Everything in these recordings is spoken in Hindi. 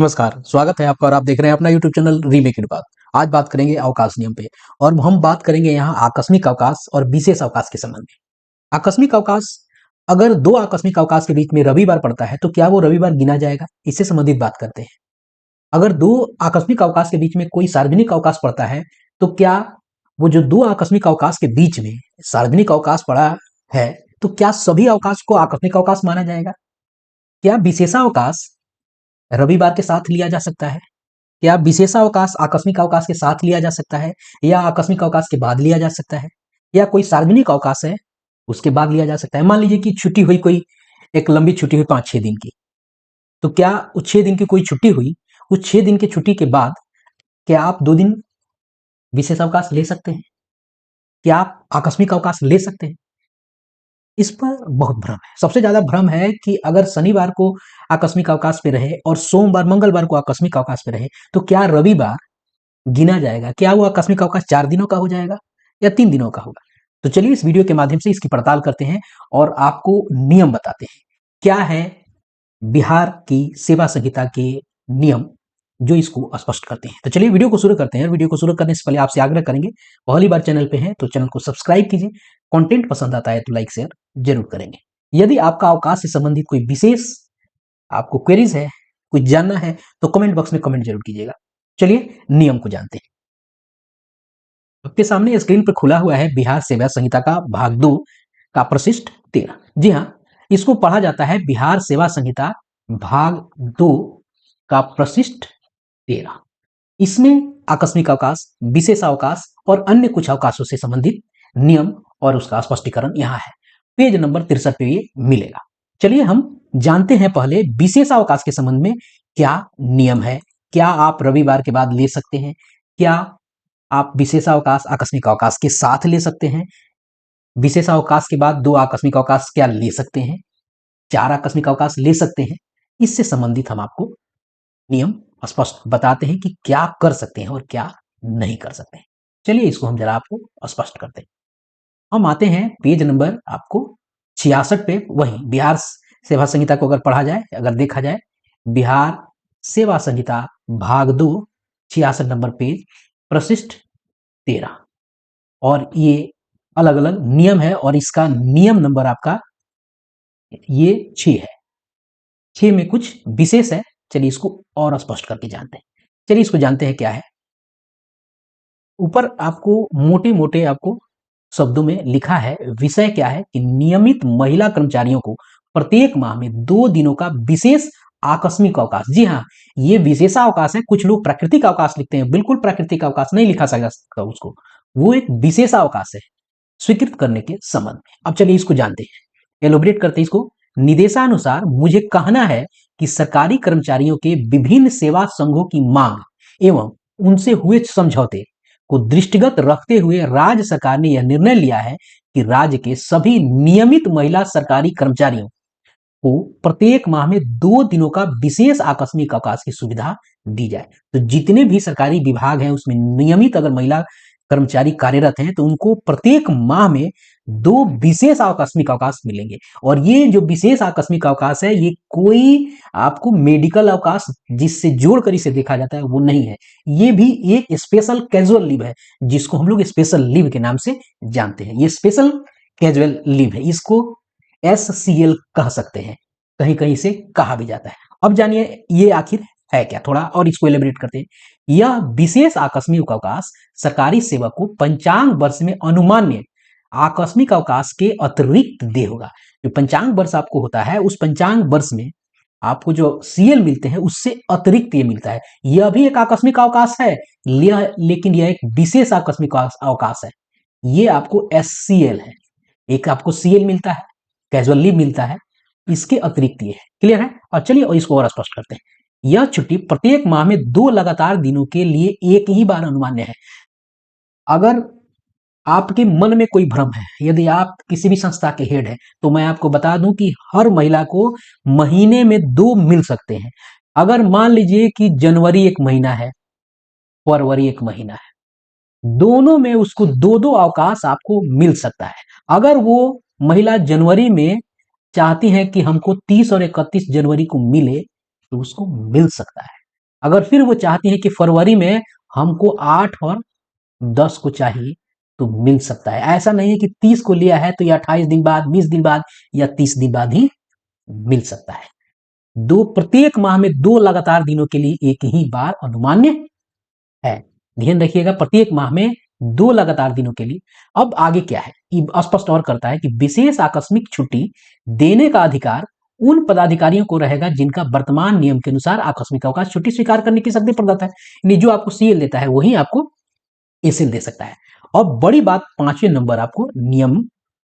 नमस्कार, स्वागत है आपका और आप देख रहे हैं अपना यूट्यूब चैनल रीमेक इट बात। आज बात करेंगे अवकाश नियम पे और हम बात करेंगे यहाँ आकस्मिक अवकाश और विशेष अवकाश के संबंध में। आकस्मिक अवकाश, अगर दो आकस्मिक अवकाश के बीच में रविवार पड़ता है तो क्या वो रविवार गिना जाएगा? इससे संबंधित बात करते हैं। अगर दो आकस्मिक अवकाश के बीच में कोई सार्वजनिक अवकाश पड़ता है तो क्या वो जो दो आकस्मिक अवकाश के बीच में सार्वजनिक अवकाश पड़ा है तो क्या सभी अवकाश को आकस्मिक अवकाश माना जाएगा? क्या विशेषावकाश रविवार के साथ लिया जा सकता है? क्या विशेषावकाश आकस्मिक अवकाश के साथ लिया जा सकता है या आकस्मिक अवकाश के बाद लिया जा सकता है? या कोई सार्वजनिक अवकाश है उसके बाद लिया जा सकता है? मान लीजिए कि छुट्टी हुई, कोई एक लंबी छुट्टी हुई 5-6 दिन की, तो क्या उस 6 दिन की कोई छुट्टी हुई, उस 6 दिन की छुट्टी के बाद क्या आप 2 दिन विशेष अवकाश ले सकते हैं? क्या आप आकस्मिक अवकाश ले सकते हैं? इस पर बहुत भ्रम है। सबसे ज्यादा भ्रम है कि अगर शनिवार को आकस्मिक अवकाश पे रहे और सोमवार मंगलवार को आकस्मिक अवकाश पे रहे तो क्या रविवार गिना जाएगा? क्या वो आकस्मिक अवकाश 4 दिनों का हो जाएगा या 3 दिनों का होगा? तो चलिए इस वीडियो के माध्यम से इसकी पड़ताल करते हैं और आपको नियम बताते हैं। क्या है बिहार की सेवा संहिता के नियम जो इसको स्पष्ट करते हैं। तो चलिए वीडियो को शुरू करते हैं। वीडियो को शुरू करने से पहले आपसे आग्रह करेंगे, पहली बार चैनल पे हैं तो चैनल को सब्सक्राइब कीजिए, कंटेंट पसंद आता है तो लाइक शेयर जरूर करेंगे। यदि आपका अवकाश से संबंधित कोई विशेष आपको क्वेरीज है, कुछ जानना है तो कमेंट बॉक्स में कमेंट जरूर कीजिएगा। चलिए नियम को जानते हैं। आपके सामने स्क्रीन पर खुला हुआ है बिहार सेवा संहिता का भाग 2 का प्रशिष्ट 13। जी हाँ, इसको पढ़ा जाता है बिहार सेवा संहिता भाग 2 का प्रशिष्ट 13। इसमें आकस्मिक अवकाश, विशेष अवकाश और अन्य कुछ अवकाशों से संबंधित नियम और उसका स्पष्टीकरण यहाँ है। पेज नंबर 63 पे ये मिलेगा। चलिए हम जानते हैं पहले विशेष अवकाश के संबंध में क्या नियम है। क्या आप रविवार के बाद ले सकते हैं? क्या आप विशेष अवकाश आकस्मिक अवकाश के साथ ले सकते हैं? विशेष अवकाश के बाद 2 आकस्मिक अवकाश क्या ले सकते हैं? 4 आकस्मिक अवकाश ले सकते हैं? इससे संबंधित हम आपको नियम स्पष्ट बताते हैं कि क्या कर सकते हैं और क्या नहीं कर सकते हैं। चलिए इसको हम जरा आपको स्पष्ट करते हैं। हम आते हैं पेज नंबर आपको 66 पे, वही बिहार सेवा संहिता को अगर पढ़ा जाए, अगर देखा जाए, बिहार सेवा संहिता भाग 2 66 नंबर पेज प्रशिष्ट 13 और ये अलग अलग नियम है और इसका नियम नंबर आपका ये 6 है। 6 में कुछ विशेष है। चलिए इसको और स्पष्ट करके जानते हैं। चलिए इसको जानते हैं क्या है। ऊपर आपको मोटे मोटे आपको शब्दों में लिखा है, विषय क्या है कि नियमित महिला कर्मचारियों को प्रत्येक माह में 2 दिनों का विशेष आकस्मिक अवकाश। जी हाँ, ये विशेषावकाश है। कुछ लोग प्राकृतिक अवकाश लिखते हैं, बिल्कुल प्राकृतिक अवकाश नहीं लिखा जा सकता उसको, वो एक विशेषावकाश है स्वीकृत करने के संबंध में। अब चलिए इसको जानते हैं, एलोबरेट करते हैं इसको। निदेशानुसार मुझे कहना है कि सरकारी कर्मचारियों के विभिन्न सेवा संघों की मांग एवं उनसे हुए समझौते को दृष्टिगत रखते हुए राज्य सरकार ने यह निर्णय लिया है कि राज्य के सभी नियमित महिला सरकारी कर्मचारियों को प्रत्येक माह में 2 दिनों का विशेष आकस्मिक अवकाश की सुविधा दी जाए। तो जितने भी सरकारी विभाग हैं उसमें नियमित अगर महिला कर्मचारी कार्यरत हैं तो उनको प्रत्येक माह में 2 विशेष आकस्मिक अवकाश मिलेंगे। और ये जो विशेष आकस्मिक अवकाश है ये कोई आपको मेडिकल अवकाश जिससे जोड़कर इसे देखा जाता है वो नहीं है। ये भी एक स्पेशल कैजुअल लीव है जिसको हम लोग स्पेशल लीव के नाम से जानते हैं। ये स्पेशल कैजुअल लीव है, इसको SCL कह सकते हैं, कहीं कहीं से कहा भी जाता है। अब जानिए ये आखिर है क्या, थोड़ा और इसको एलिब्रेट करते हैं। यह विशेष आकस्मिक अवकाश सरकारी सेवक को पंचांग वर्ष में अनुमान्य आकस्मिक अवकाश के अतिरिक्त दे होगा। जो पंचांग वर्ष आपको होता है उस पंचांग वर्ष में आपको जो CL मिलते हैं उससे अतिरिक्त ये मिलता है। यह भी एक आकस्मिक अवकाश है, लेकिन यह एक विशेष आकस्मिक अवकाश है। ये आपको SCL है। एक आपको CL मिलता है, कैजुअल लीव मिलता है, इसके अतिरिक्त ये है। क्लियर है? और चलिए और इसको और स्पष्ट करते हैं। यह छुट्टी प्रत्येक माह में 2 लगातार दिनों के लिए एक ही बार अनुमान्य है। अगर आपके मन में कोई भ्रम है, यदि आप किसी भी संस्था के हेड हैं, तो मैं आपको बता दूं कि हर महिला को महीने में 2 मिल सकते हैं। अगर मान लीजिए कि जनवरी एक महीना है, फरवरी एक महीना है, दोनों में उसको 2-2 अवकाश आपको मिल सकता है। अगर वो महिला जनवरी में चाहती है कि हमको 30 और 31 जनवरी को मिले तो उसको मिल सकता है। अगर फिर वो चाहती हैं कि फरवरी में हमको 8 और 10 को चाहिए तो मिल सकता है। ऐसा नहीं है कि 30 को लिया है तो ये 28 दिन बाद, 20 दिन बाद या 30 दिन बाद ही मिल सकता है। दो प्रत्येक माह में 2 लगातार दिनों के लिए एक ही बार अनुमान्य है। ध्यान रखिएगा, प्रत्येक माह में 2 लगातार दिनों के लिए। अब आगे क्या है, स्पष्ट और करता है कि विशेष आकस्मिक छुट्टी देने का अधिकार उन पदाधिकारियों को रहेगा जिनका वर्तमान नियम के अनुसार आकस्मिक अवकाश छुट्टी स्वीकार करने की शक्ति प्रदत्त है। यानी जो आपको सीएल देता है वही आपको एसीएल दे सकता है। अब बड़ी बात 5वें नंबर आपको नियम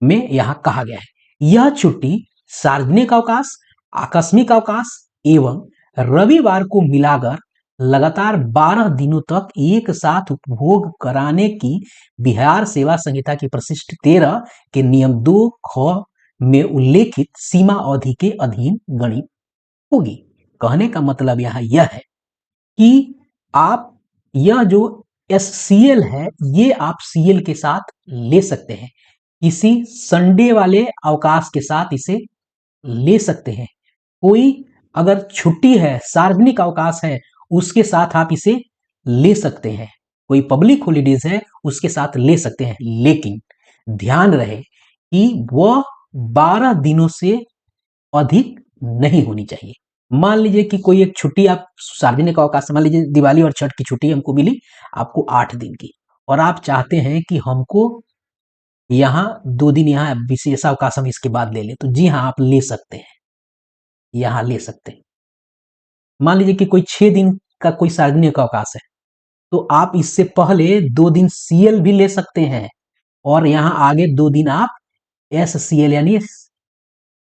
में यहां कहा गया है, यह छुट्टी सार्वजनिक अवकाश, आकस्मिक अवकाश एवं रविवार को मिलाकर लगातार 12 दिनों तक एक साथ उपभोग कराने की बिहार सेवा संहिता की परिशिष्ट 13 के नियम 2 ख में उल्लेखित सीमा अवधि के अधीन गणित होगी। कहने का मतलब यहां यह है कि आप यह जो एससीएल है ये आप सीएल के साथ ले सकते हैं, इसी संडे वाले अवकाश के साथ इसे ले सकते हैं। कोई अगर छुट्टी है, सार्वजनिक अवकाश है, उसके साथ आप इसे ले सकते हैं। कोई पब्लिक हॉलीडेज है उसके साथ ले सकते हैं, लेकिन ध्यान रहे कि वह 12 दिनों से अधिक नहीं होनी चाहिए। मान लीजिए कि कोई एक छुट्टी आप सार्वजनिक अवकाश से, मान लीजिए दिवाली और छठ की छुट्टी हमको मिली आपको 8 दिन की, और आप चाहते हैं कि हमको यहाँ 2 दिन यहाँ विशेष अवकाश हम इसके बाद ले लें, तो जी हाँ, आप ले सकते हैं, यहाँ ले सकते हैं। मान लीजिए कि कोई 6 दिन का कोई सार्वजनिक अवकाश है, तो आप इससे पहले 2 दिन सीएल भी ले सकते हैं और यहाँ आगे 2 दिन आप एससीएल यानी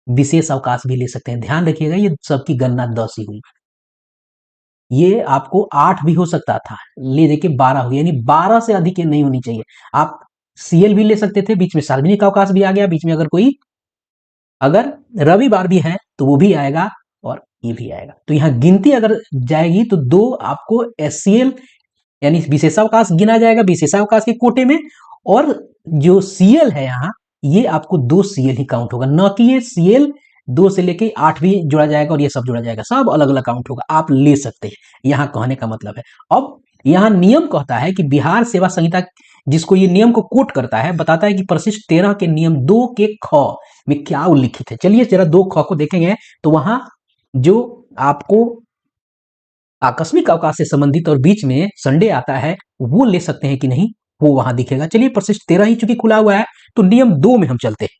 विशेष अवकाश भी ले सकते हैं। ध्यान रखिएगा ये सबकी गणना 10 ही हुई, ये आपको 8 भी हो सकता था, ले देके 12 हुई, यानी 12 से अधिक ये नहीं होनी चाहिए। आप सीएल भी ले सकते थे, बीच में सार्वजनिक अवकाश भी आ गया, बीच में अगर कोई अगर रविवार भी है तो वो भी आएगा और ये भी आएगा, तो यहाँ गिनती अगर जाएगी तो 2 आपको एससीएल यानी विशेषावकाश गिना जाएगा विशेषावकाश के कोटे में, और जो सीएल है यहाँ ये आपको 2 सीएल ही काउंट होगा, न कि ये सीएल 2 से लेके 8 भी जोड़ा जाएगा और ये सब जोड़ा जाएगा, सब अलग अलग काउंट होगा, आप ले सकते हैं। यहाँ कहने का मतलब है, अब यहाँ नियम कहता है कि बिहार सेवा संहिता जिसको ये नियम को कोट करता है, बताता है कि परिशिष्ट 13 के नियम 2 के ख में क्या उल्लिखित है। चलिए जरा 2 ख को देखेंगे, तो वहां जो आपको आकस्मिक अवकाश से संबंधित और बीच में संडे आता है वो ले सकते हैं कि नहीं, वो वहां दिखेगा। चलिए परिशिष्ट 13 ही चूंकि खुला हुआ है तो नियम 2 में हम चलते हैं।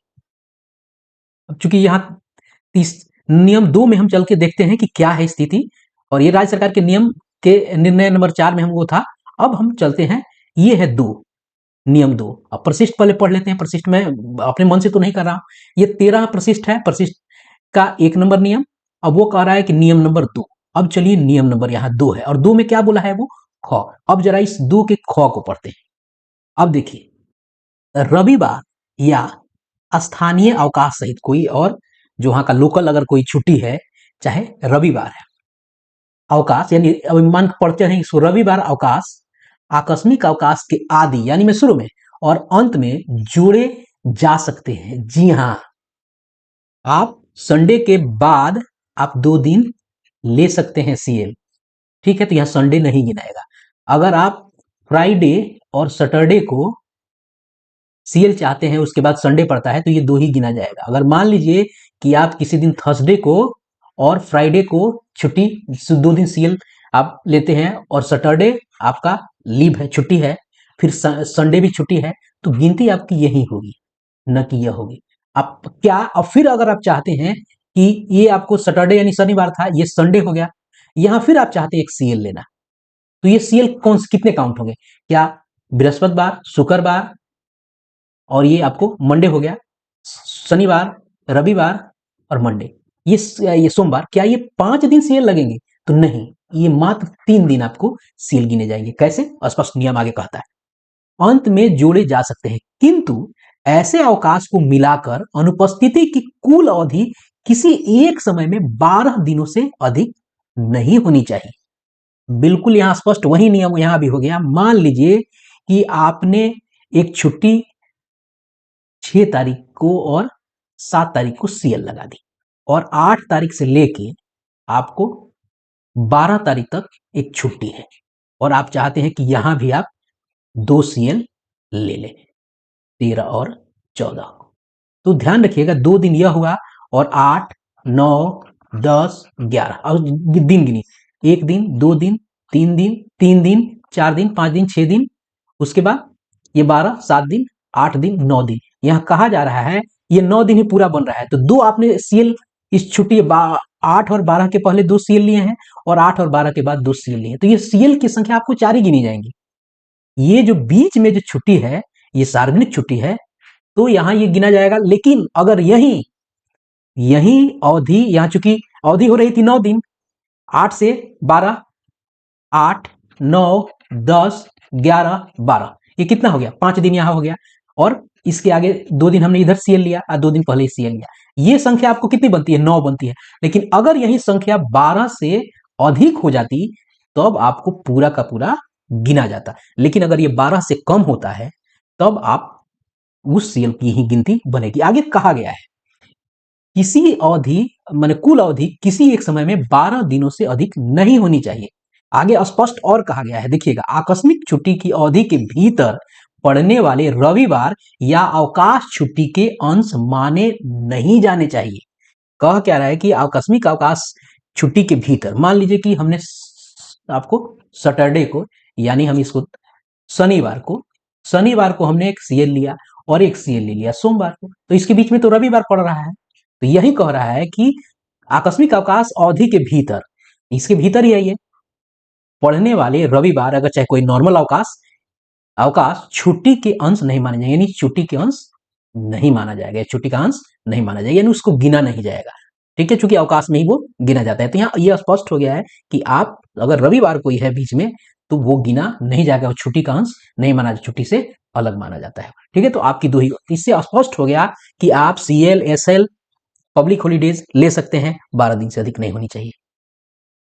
अब चूंकि यहाँ नियम 2 में हम चल के देखते हैं कि क्या है स्थिति, और ये राज्य सरकार के नियम के निर्णय नंबर 4 में हम वो था। अब हम चलते हैं, ये है 2 नियम 2। अब परिशिष्ट पहले पढ़ लेते हैं, परिशिष्ट में अपने मन से तो नहीं कर रहा हूं, ये 13 परिशिष्ट है, परिशिष्ट का 1 नंबर नियम। अब वो कह रहा है कि नियम नंबर 2। अब चलिए नियम नंबर यहाँ 2 है, और 2 में क्या बोला है वो ख। अब जरा इस 2 के ख को पढ़ते हैं। अब देखिए, रविवार या स्थानीय अवकाश सहित कोई और जो वहां का लोकल अगर कोई छुट्टी है, चाहे रविवार है अवकाश, यानी मान पढ़ते हैं इसको, रविवार अवकाश आकस्मिक अवकाश के आदि यानी में शुरू में और अंत में जोड़े जा सकते हैं। जी हाँ, आप संडे के बाद आप 2 दिन ले सकते हैं सीएल, ठीक है, तो यहां संडे नहीं गिनाएगा। अगर आप फ्राइडे और सैटरडे को सीएल चाहते हैं उसके बाद संडे पड़ता है तो ये 2 ही गिना जाएगा। अगर मान लीजिए कि आप किसी दिन थर्सडे को और फ्राइडे को छुट्टी 2 दिन सीएल आप लेते हैं और सैटरडे आपका लीव है, छुट्टी है, फिर संडे भी छुट्टी है, तो गिनती आपकी यही होगी, न कि यह होगी। आप क्या, और फिर अगर आप चाहते हैं कि ये आपको सैटरडे यानी शनिवार था, ये संडे हो गया, यहां फिर आप चाहते हैं एक सीएल लेना, तो ये सीएल कौन से कितने काउंट होंगे, क्या बृहस्पतिवार, शुक्रवार, और ये आपको मंडे हो गया, शनिवार, रविवार और मंडे, ये सोमवार, क्या ये 5 दिन सीएल लगेंगे? तो नहीं, ये मात्र 3 दिन आपको सीएल गिने जाएंगे। कैसे? स्पष्ट नियम आगे कहता है, अंत में जोड़े जा सकते हैं, किंतु ऐसे अवकाश को मिलाकर अनुपस्थिति की कुल अवधि किसी एक समय में 12 दिनों से अधिक नहीं होनी चाहिए। बिल्कुल यहां स्पष्ट वही नियम यहां भी हो गया। मान लीजिए कि आपने एक छुट्टी 6 तारीख को और 7 तारीख को सीएल लगा दी, और 8 तारीख से लेके आपको 12 तारीख तक एक छुट्टी है और आप चाहते हैं कि यहां भी आप 2 सीएल ले लें, 13 और 14। तो ध्यान रखिएगा 2 दिन यह हुआ और 8, 9, 10, 11 और दिन गिनी, 1 दिन, 2 दिन, 3 दिन, 3 दिन, 4 दिन, 5 दिन, 6 दिन, उसके बाद ये 12, 7 दिन, 8 दिन, 9 दिन। यहाँ कहा जा रहा है ये 9 दिन ही पूरा बन रहा है, तो 2 आपने सीएल इस छुट्टी 8 और 12 के पहले 2 सीएल लिए हैं और 8 और 12 के बाद 2 सीएल लिए हैं, तो ये सीएल की संख्या आपको 4 ही गिनी जाएंगी। ये जो बीच में जो छुट्टी है ये सार्वजनिक छुट्टी है, तो यहां ये गिना जाएगा। लेकिन अगर यही अवधि, यहां चूंकि अवधि हो रही थी 9 दिन, 8 से 12, 8, 9, 10, 11, 12, ये कितना हो गया, 5 दिन यहां हो गया और इसके आगे 2 दिन हमने इधर सीएल लिया और 2 दिन पहले ही सीएल लिया, ये संख्या आपको कितनी बनती है, 9 बनती है। लेकिन अगर यही संख्या 12 से अधिक हो जाती तब आपको पूरा का पूरा गिना जाता, लेकिन अगर ये 12 से कम होता है तब आप उस सीएल की ही गिनती बनेगी। आगे कहा गया है किसी अवधि माने कुल अवधि किसी एक समय में 12 दिनों से अधिक नहीं होनी चाहिए। आगे स्पष्ट और कहा गया है, देखिएगा, आकस्मिक छुट्टी की अवधि के भीतर पड़ने वाले रविवार या अवकाश छुट्टी के अंश माने नहीं जाने चाहिए। कह क्या रहा है कि आकस्मिक अवकाश छुट्टी के भीतर, मान लीजिए कि हमने आपको सैटरडे को, यानी हम इसको शनिवार को हमने एक सीएल लिया और एक सीएल ले लिया सोमवार को, तो इसके बीच में तो रविवार पड़ रहा है, तो यही कह रहा है कि आकस्मिक अवकाश अवधि के भीतर, इसके भीतर ही है ये, पढ़ने वाले रविवार अगर चाहे कोई नॉर्मल अवकाश छुट्टी के अंश नहीं माने जाएंगे, यानी छुट्टी के अंश नहीं माना जाएगा, छुट्टी का अंश नहीं माना जाएगा, यानी उसको गिना नहीं जाएगा। ठीक है, चूंकि अवकाश में ही वो गिना जाता है, तो यहाँ यह स्पष्ट हो गया है कि आप अगर रविवार कोई है बीच में तो वो गिना नहीं जाएगा, छुट्टी का अंश नहीं माना, छुट्टी से अलग माना जाता है। ठीक है, तो आपकी दो ही, इससे स्पष्ट हो गया कि आप सीएल, एसएल, पब्लिक हॉलीडेज ले सकते हैं, 12 दिन से अधिक नहीं होनी चाहिए।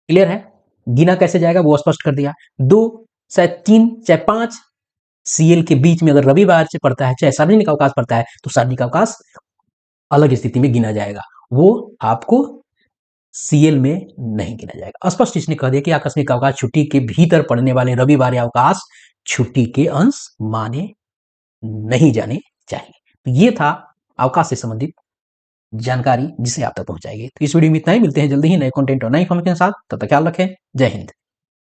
क्लियर है, गिना कैसे जाएगा वो स्पष्ट कर दिया। 2 चाहे 3 चाहे 5 सीएल के बीच में अगर रविवार से पड़ता है, चाहे सार्वजनिक अवकाश पड़ता है, तो सार्वजनिक अवकाश अलग स्थिति में गिना जाएगा, वो आपको सीएल में नहीं गिना जाएगा। स्पष्ट इसने कह दिया कि आकस्मिक अवकाश छुट्टी के भीतर पड़ने वाले रविवार या अवकाश छुट्टी के अंश माने नहीं जाने चाहिए। तो ये था अवकाश से संबंधित जानकारी जिसे आप तक पहुंचाएगी। तो इस वीडियो में इतना ही, मिलते हैं जल्दी ही नए कंटेंट और नई इन्फॉर्मेशन के साथ, तब तक ख्याल रखें, जय हिंद।